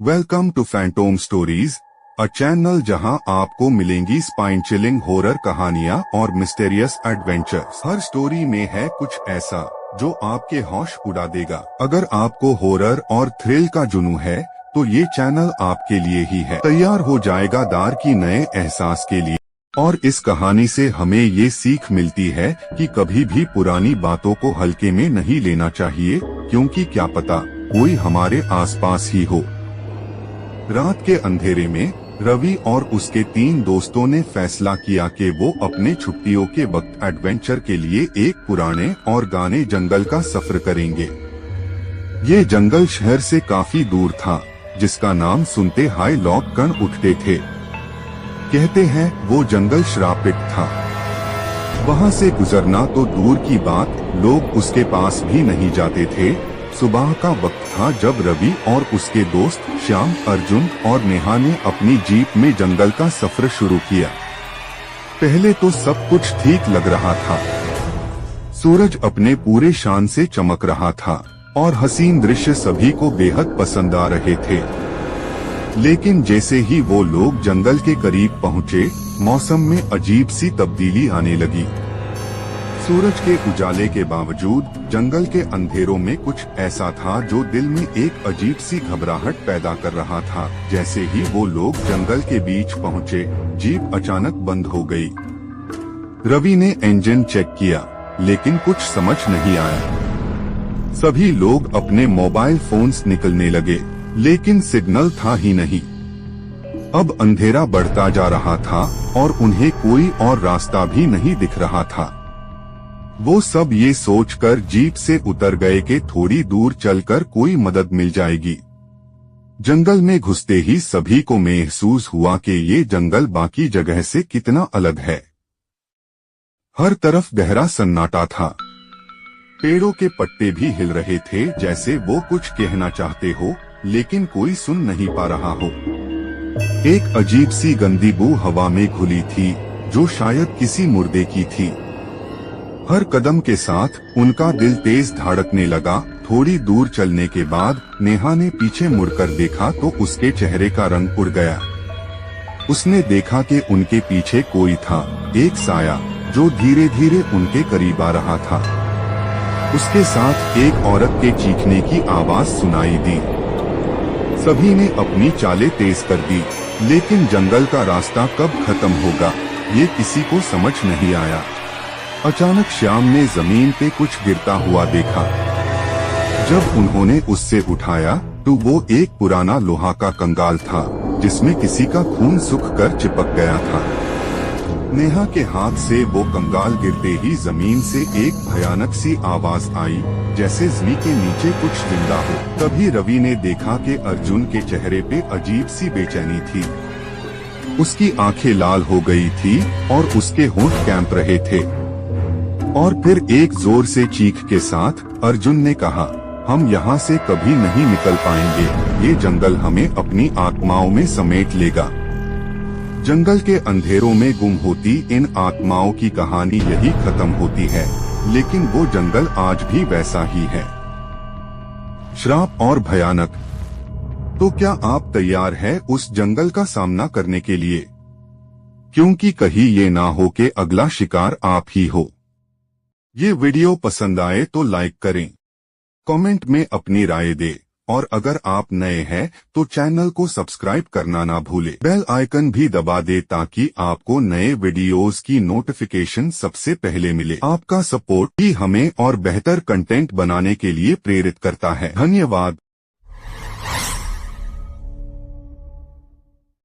Welcome to Phantom stories, a channel जहां आपको मिलेंगी स्पाइन चिलिंग हॉरर कहानियां और मिस्टेरियस एडवेंचर्स। हर स्टोरी में है कुछ ऐसा जो आपके होश उड़ा देगा। अगर आपको हॉरर और थ्रिल का जुनून है तो ये चैनल आपके लिए ही है। तैयार हो जाएगा दार की नए एहसास के लिए। और इस कहानी से हमें ये सीख मिलती है कि कभी भी पुरानी बातों को हल्के में नहीं लेना चाहिए, क्योंकि क्या पता कोई हमारे आसपास ही हो। रात के अंधेरे में रवि और उसके 3 दोस्तों ने फैसला किया कि वो अपने छुट्टियों के वक्त एडवेंचर के लिए एक पुराने और घने जंगल का सफर करेंगे। ये जंगल शहर से काफी दूर था, जिसका नाम सुनते हाय लोग कण उठते थे। कहते हैं वो जंगल श्रापित था। वहाँ से गुजरना तो दूर की बात, लोग उसके पास भी नहीं जाते थे। सुबह का वक्त था जब रवि और उसके दोस्त श्याम, अर्जुन और नेहा ने अपनी जीप में जंगल का सफर शुरू किया। पहले तो सब कुछ ठीक लग रहा था। सूरज अपने पूरे शान से चमक रहा था और हसीन दृश्य सभी को बेहद पसंद आ रहे थे। लेकिन जैसे ही वो लोग जंगल के करीब पहुँचे, मौसम में अजीब सी तब्दीली आने लगी। सूरज के उजाले के बावजूद जंगल के अंधेरों में कुछ ऐसा था जो दिल में एक अजीब सी घबराहट पैदा कर रहा था। जैसे ही वो लोग जंगल के बीच पहुँचे, जीप अचानक बंद हो गई। रवि ने इंजन चेक किया, लेकिन कुछ समझ नहीं आया। सभी लोग अपने मोबाइल फोन्स निकलने लगे, लेकिन सिग्नल था ही नहीं। अब अंधेरा बढ़ता जा रहा था और उन्हें कोई और रास्ता भी नहीं दिख रहा था। वो सब ये सोचकर जीप से उतर गए कि थोड़ी दूर चलकर कोई मदद मिल जाएगी। जंगल में घुसते ही सभी को महसूस हुआ कि ये जंगल बाकी जगह से कितना अलग है। हर तरफ गहरा सन्नाटा था। पेड़ों के पत्ते भी हिल रहे थे, जैसे वो कुछ कहना चाहते हो, लेकिन कोई सुन नहीं पा रहा हो। एक अजीब सी गंदी बू हवा में घुली थी, जो शायद किसी मुर्दे की थी। हर कदम के साथ उनका दिल तेज धड़कने लगा। थोड़ी दूर चलने के बाद नेहा ने पीछे मुड़कर देखा तो उसके चेहरे का रंग उड़ गया। उसने देखा कि उनके पीछे कोई था, एक साया जो धीरे धीरे उनके करीब आ रहा था। उसके साथ एक औरत के चीखने की आवाज सुनाई दी। सभी ने अपनी चालें तेज कर दी, लेकिन जंगल का रास्ता कब खत्म होगा ये किसी को समझ नहीं आया। अचानक श्याम ने जमीन पे कुछ गिरता हुआ देखा। जब उन्होंने उससे उठाया तो वो एक पुराना लोहा का कंगाल था, जिसमें किसी का खून सूखकर चिपक गया था। नेहा के हाथ से वो कंगाल गिरते ही जमीन से एक भयानक सी आवाज आई, जैसे जमीन के नीचे कुछ जिंदा हो। तभी रवि ने देखा कि अर्जुन के चेहरे पे अजीब सी बेचैनी थी। उसकी आंखें लाल हो गई थी और उसके होंठ कांप रहे थे। और फिर एक जोर से चीख के साथ अर्जुन ने कहा, हम यहाँ से कभी नहीं निकल पाएंगे। ये जंगल हमें अपनी आत्माओं में समेट लेगा। जंगल के अंधेरों में गुम होती इन आत्माओं की कहानी यही खत्म होती है, लेकिन वो जंगल आज भी वैसा ही है, श्राप और भयानक। तो क्या आप तैयार हैं उस जंगल का सामना करने के लिए? क्योंकि कहीं ये ना हो कि अगला शिकार आप ही हो। ये वीडियो पसंद आए तो लाइक करें, कमेंट में अपनी राय दें, और अगर आप नए हैं तो चैनल को सब्सक्राइब करना ना भूलें। बेल आइकन भी दबा दें ताकि आपको नए वीडियोस की नोटिफिकेशन सबसे पहले मिले। आपका सपोर्ट ही हमें और बेहतर कंटेंट बनाने के लिए प्रेरित करता है। धन्यवाद।